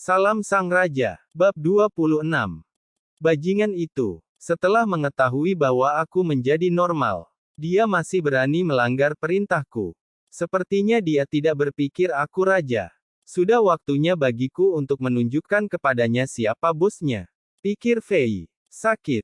Salam Sang Raja. Bab 26. Bajingan itu. Setelah mengetahui bahwa aku menjadi normal, dia masih berani melanggar perintahku. Sepertinya dia tidak berpikir aku raja. Sudah waktunya bagiku untuk menunjukkan kepadanya siapa bosnya. Pikir Fei. Sakit.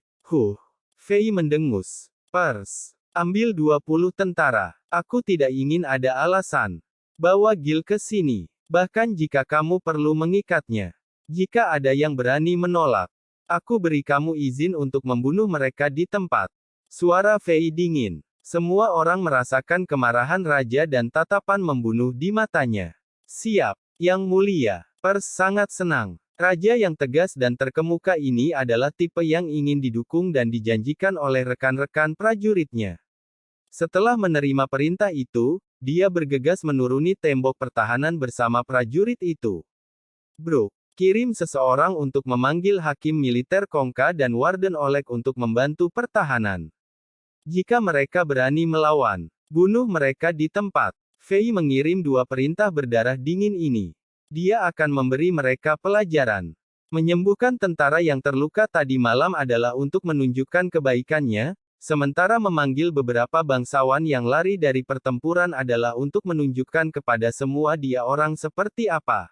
Fei mendengus. Pers. Ambil 20 tentara. Aku tidak ingin ada alasan. Bawa Gil ke sini. Bahkan jika kamu perlu mengikatnya. Jika ada yang berani menolak, aku beri kamu izin untuk membunuh mereka di tempat. Suara Fei dingin. Semua orang merasakan kemarahan raja dan tatapan membunuh di matanya. Siap, Yang Mulia. Pers sangat senang. Raja yang tegas dan terkemuka ini adalah tipe yang ingin didukung dan dijanjikan oleh rekan-rekan prajuritnya. Setelah menerima perintah itu, dia bergegas menuruni tembok pertahanan bersama prajurit itu. Brooke, kirim seseorang untuk memanggil hakim militer Kongka dan Warden Oleg untuk membantu pertahanan. Jika mereka berani melawan, bunuh mereka di tempat. Fei mengirim 2 perintah berdarah dingin ini. Dia akan memberi mereka pelajaran. Menyembuhkan tentara yang terluka tadi malam adalah untuk menunjukkan kebaikannya, sementara memanggil beberapa bangsawan yang lari dari pertempuran adalah untuk menunjukkan kepada semua dia orang seperti apa.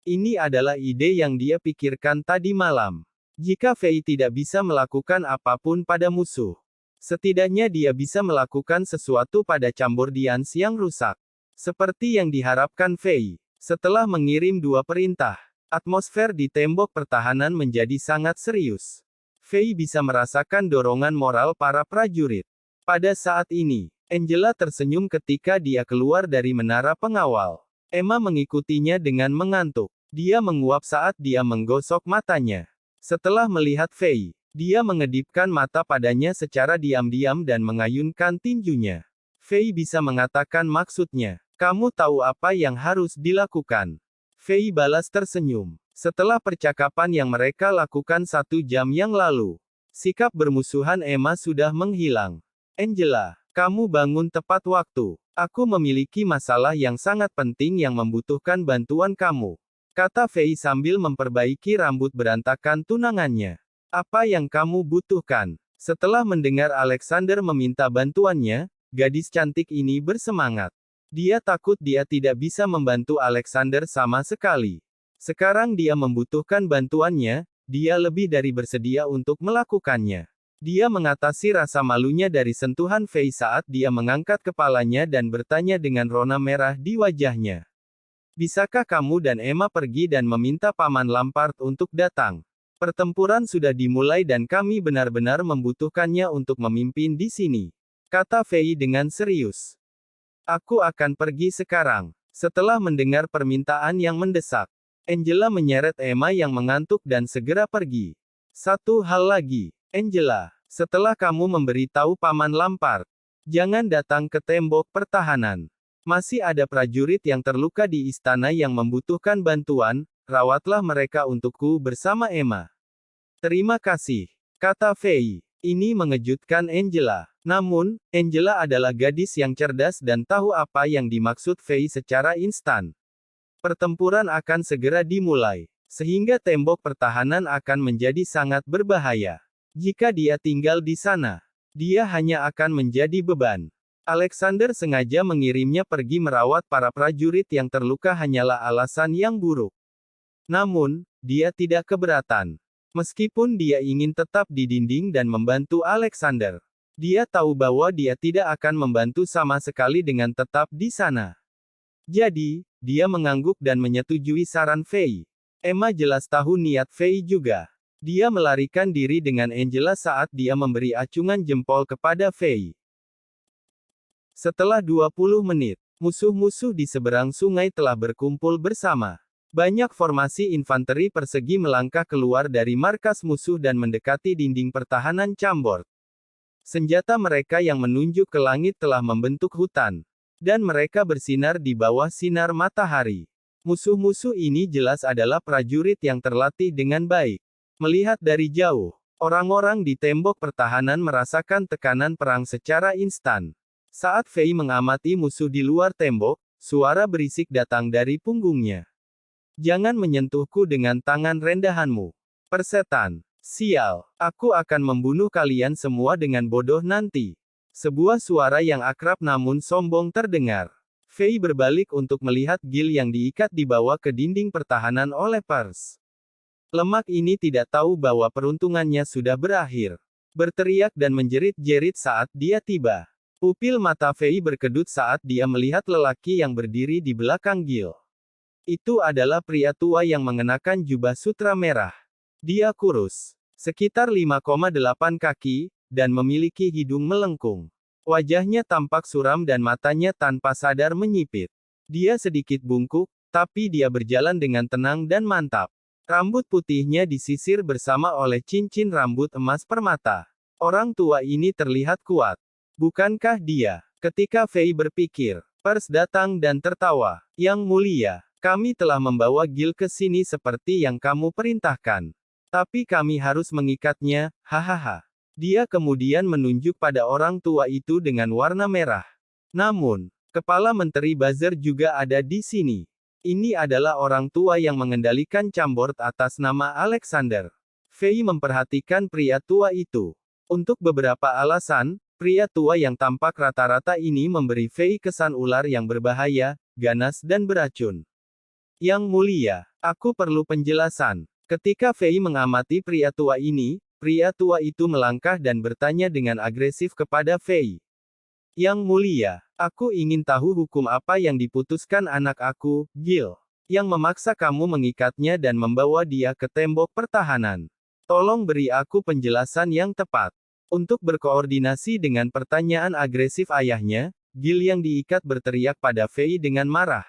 Ini adalah ide yang dia pikirkan tadi malam. Jika Fei tidak bisa melakukan apapun pada musuh, setidaknya dia bisa melakukan sesuatu pada Cambordians yang rusak. Seperti yang diharapkan Fei. Setelah mengirim 2 perintah, atmosfer di tembok pertahanan menjadi sangat serius. Fei bisa merasakan dorongan moral para prajurit. Pada saat ini, Angela tersenyum ketika dia keluar dari menara pengawal. Emma mengikutinya dengan mengantuk. Dia menguap saat dia menggosok matanya. Setelah melihat Fei, dia mengedipkan mata padanya secara diam-diam dan mengayunkan tinjunya. Fei bisa mengatakan maksudnya. Kamu tahu apa yang harus dilakukan. Fei balas tersenyum. Setelah percakapan yang mereka lakukan 1 jam yang lalu, sikap bermusuhan Emma sudah menghilang. Angela, kamu bangun tepat waktu. Aku memiliki masalah yang sangat penting yang membutuhkan bantuan kamu, kata Fei sambil memperbaiki rambut berantakan tunangannya. Apa yang kamu butuhkan? Setelah mendengar Alexander meminta bantuannya, gadis cantik ini bersemangat. Dia takut dia tidak bisa membantu Alexander sama sekali. Sekarang dia membutuhkan bantuannya, dia lebih dari bersedia untuk melakukannya. Dia mengatasi rasa malunya dari sentuhan Fei saat dia mengangkat kepalanya dan bertanya dengan rona merah di wajahnya. Bisakah kamu dan Emma pergi dan meminta Paman Lampard untuk datang? Pertempuran sudah dimulai dan kami benar-benar membutuhkannya untuk memimpin di sini, kata Fei dengan serius. Aku akan pergi sekarang. Setelah mendengar permintaan yang mendesak, Angela menyeret Emma yang mengantuk dan segera pergi. Satu hal lagi, Angela, setelah kamu memberitahu Paman Lampard, jangan datang ke tembok pertahanan. Masih ada prajurit yang terluka di istana yang membutuhkan bantuan, rawatlah mereka untukku bersama Emma. Terima kasih, kata Fei. Ini mengejutkan Angela. Namun, Angela adalah gadis yang cerdas dan tahu apa yang dimaksud Fei secara instan. Pertempuran akan segera dimulai, sehingga tembok pertahanan akan menjadi sangat berbahaya. Jika dia tinggal di sana, dia hanya akan menjadi beban. Alexander sengaja mengirimnya pergi merawat para prajurit yang terluka hanyalah alasan yang buruk. Namun, dia tidak keberatan. Meskipun dia ingin tetap di dinding dan membantu Alexander, dia tahu bahwa dia tidak akan membantu sama sekali dengan tetap di sana. Jadi, dia mengangguk dan menyetujui saran Fei. Emma jelas tahu niat Fei juga. Dia melarikan diri dengan Angela saat dia memberi acungan jempol kepada Fei. Setelah 20 menit, musuh-musuh di seberang sungai telah berkumpul bersama. Banyak formasi infanteri persegi melangkah keluar dari markas musuh dan mendekati dinding pertahanan Chambord. Senjata mereka yang menunjuk ke langit telah membentuk hutan, dan mereka bersinar di bawah sinar matahari. Musuh-musuh ini jelas adalah prajurit yang terlatih dengan baik. Melihat dari jauh, orang-orang di tembok pertahanan merasakan tekanan perang secara instan. Saat Fei mengamati musuh di luar tembok, suara berisik datang dari punggungnya. Jangan menyentuhku dengan tangan rendahanmu. Persetan. Sial, aku akan membunuh kalian semua dengan bodoh nanti. Sebuah suara yang akrab namun sombong terdengar. Fei berbalik untuk melihat Gil yang diikat dibawa ke dinding pertahanan oleh Pers. Lemak ini tidak tahu bahwa peruntungannya sudah berakhir. Berteriak dan menjerit-jerit saat dia tiba. Pupil mata Fei berkedut saat dia melihat lelaki yang berdiri di belakang Gil. Itu adalah pria tua yang mengenakan jubah sutra merah. Dia kurus, sekitar 5,8 kaki, dan memiliki hidung melengkung. Wajahnya tampak suram dan matanya tanpa sadar menyipit. Dia sedikit bungkuk, tapi dia berjalan dengan tenang dan mantap. Rambut putihnya disisir bersama oleh cincin rambut emas permata. Orang tua ini terlihat kuat. Bukankah dia? Ketika Fei berpikir, Pers datang dan tertawa. Yang mulia, kami telah membawa Gil ke sini seperti yang kamu perintahkan. Tapi kami harus mengikatnya, hahaha. Dia kemudian menunjuk pada orang tua itu dengan warna merah. Namun, Kepala Menteri Buzzer juga ada di sini. Ini adalah orang tua yang mengendalikan Chambord atas nama Alexander. Fei memperhatikan pria tua itu. Untuk beberapa alasan, pria tua yang tampak rata-rata ini memberi Fei kesan ular yang berbahaya, ganas dan beracun. Yang mulia, aku perlu penjelasan. Ketika Fei mengamati pria tua itu melangkah dan bertanya dengan agresif kepada Fei. Yang mulia, aku ingin tahu hukum apa yang diputuskan anak aku, Gil, yang memaksa kamu mengikatnya dan membawa dia ke tembok pertahanan. Tolong beri aku penjelasan yang tepat. Untuk berkoordinasi dengan pertanyaan agresif ayahnya, Gil yang diikat berteriak pada Fei dengan marah.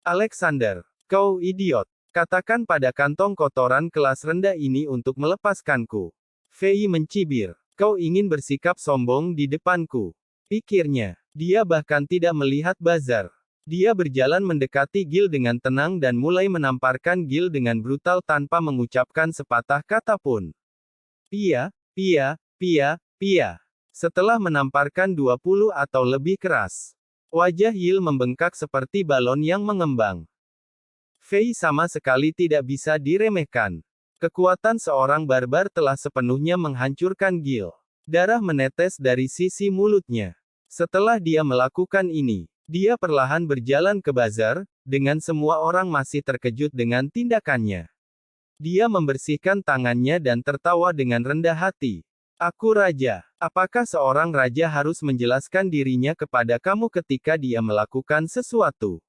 Alexander, kau idiot. Katakan pada kantong kotoran kelas rendah ini untuk melepaskanku. Fei mencibir. Kau ingin bersikap sombong di depanku. Pikirnya, dia bahkan tidak melihat Buzzer. Dia berjalan mendekati Gil dengan tenang dan mulai menamparkan Gil dengan brutal tanpa mengucapkan sepatah kata pun. Pia, pia, pia, pia. Setelah menamparkan 20 atau lebih keras, wajah Gil membengkak seperti balon yang mengembang. Fei sama sekali tidak bisa diremehkan. Kekuatan seorang barbar telah sepenuhnya menghancurkan Gil. Darah menetes dari sisi mulutnya. Setelah dia melakukan ini, dia perlahan berjalan ke Buzzer, dengan semua orang masih terkejut dengan tindakannya. Dia membersihkan tangannya dan tertawa dengan rendah hati. Aku raja. Apakah seorang raja harus menjelaskan dirinya kepada kamu ketika dia melakukan sesuatu?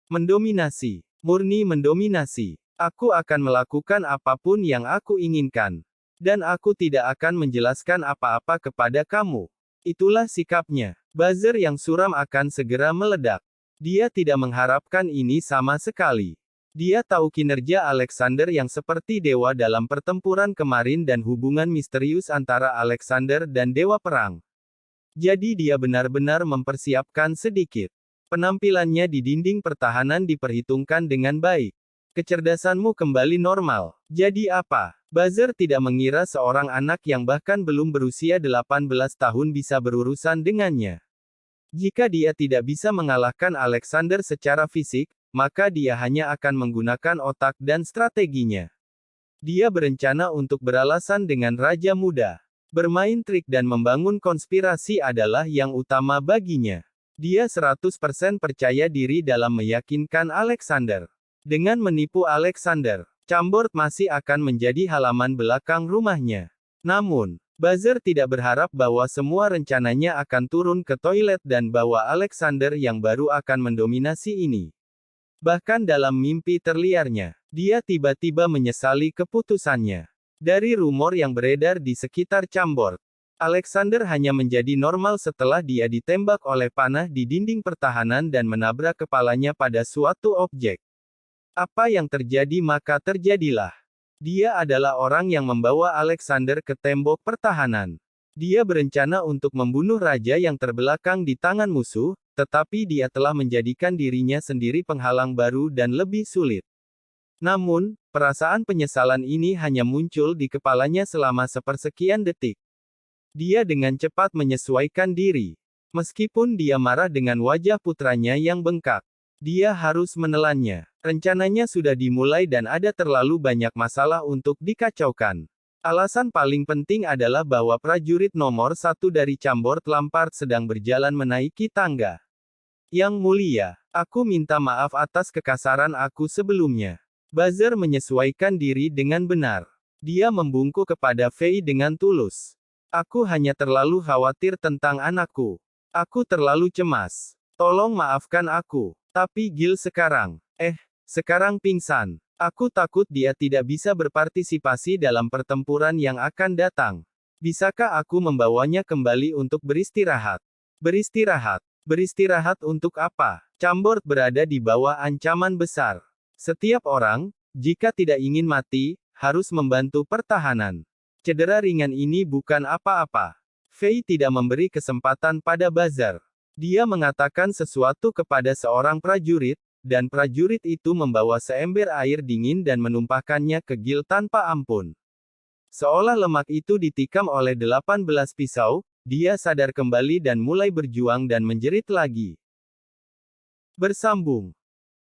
Mendominasi. Murni mendominasi. Aku akan melakukan apapun yang aku inginkan. Dan aku tidak akan menjelaskan apa-apa kepada kamu. Itulah sikapnya. Buzzer yang suram akan segera meledak. Dia tidak mengharapkan ini sama sekali. Dia tahu kinerja Alexander yang seperti dewa dalam pertempuran kemarin dan hubungan misterius antara Alexander dan Dewa Perang. Jadi dia benar-benar mempersiapkan sedikit. Penampilannya di dinding pertahanan diperhitungkan dengan baik. Kecerdasanmu kembali normal. Jadi apa? Buzzer tidak mengira seorang anak yang bahkan belum berusia 18 tahun bisa berurusan dengannya. Jika dia tidak bisa mengalahkan Alexander secara fisik, maka dia hanya akan menggunakan otak dan strateginya. Dia berencana untuk beralasan dengan Raja Muda. Bermain trik dan membangun konspirasi adalah yang utama baginya. Dia 100% percaya diri dalam meyakinkan Alexander. Dengan menipu Alexander, Chambord masih akan menjadi halaman belakang rumahnya. Namun, Buzzer tidak berharap bahwa semua rencananya akan turun ke toilet dan bahwa Alexander yang baru akan mendominasi ini. Bahkan dalam mimpi terliarnya, dia tiba-tiba menyesali keputusannya. Dari rumor yang beredar di sekitar Chambord, Alexander hanya menjadi normal setelah dia ditembak oleh panah di dinding pertahanan dan menabrak kepalanya pada suatu objek. Apa yang terjadi maka terjadilah. Dia adalah orang yang membawa Alexander ke tembok pertahanan. Dia berencana untuk membunuh raja yang terbelakang di tangan musuh, tetapi dia telah menjadikan dirinya sendiri penghalang baru dan lebih sulit. Namun, perasaan penyesalan ini hanya muncul di kepalanya selama sepersekian detik. Dia dengan cepat menyesuaikan diri. Meskipun dia marah dengan wajah putranya yang bengkak, dia harus menelannya. Rencananya sudah dimulai dan ada terlalu banyak masalah untuk dikacaukan. Alasan paling penting adalah bahwa prajurit nomor 1 dari Chambord Lampard sedang berjalan menaiki tangga. Yang mulia, aku minta maaf atas kekasaran aku sebelumnya. Buzzer menyesuaikan diri dengan benar. Dia membungkuk kepada Fei dengan tulus. Aku hanya terlalu khawatir tentang anakku. Aku terlalu cemas. Tolong maafkan aku. Tapi Gil sekarang. Sekarang pingsan. Aku takut dia tidak bisa berpartisipasi dalam pertempuran yang akan datang. Bisakah aku membawanya kembali untuk beristirahat? Beristirahat? Beristirahat untuk apa? Chambord berada di bawah ancaman besar. Setiap orang, jika tidak ingin mati, harus membantu pertahanan. Cedera ringan ini bukan apa-apa. Fei tidak memberi kesempatan pada Buzzer. Dia mengatakan sesuatu kepada seorang prajurit, dan prajurit itu membawa seember air dingin dan menumpahkannya ke Gil tanpa ampun. Seolah lemak itu ditikam oleh 18 pisau, dia sadar kembali dan mulai berjuang dan menjerit lagi. Bersambung.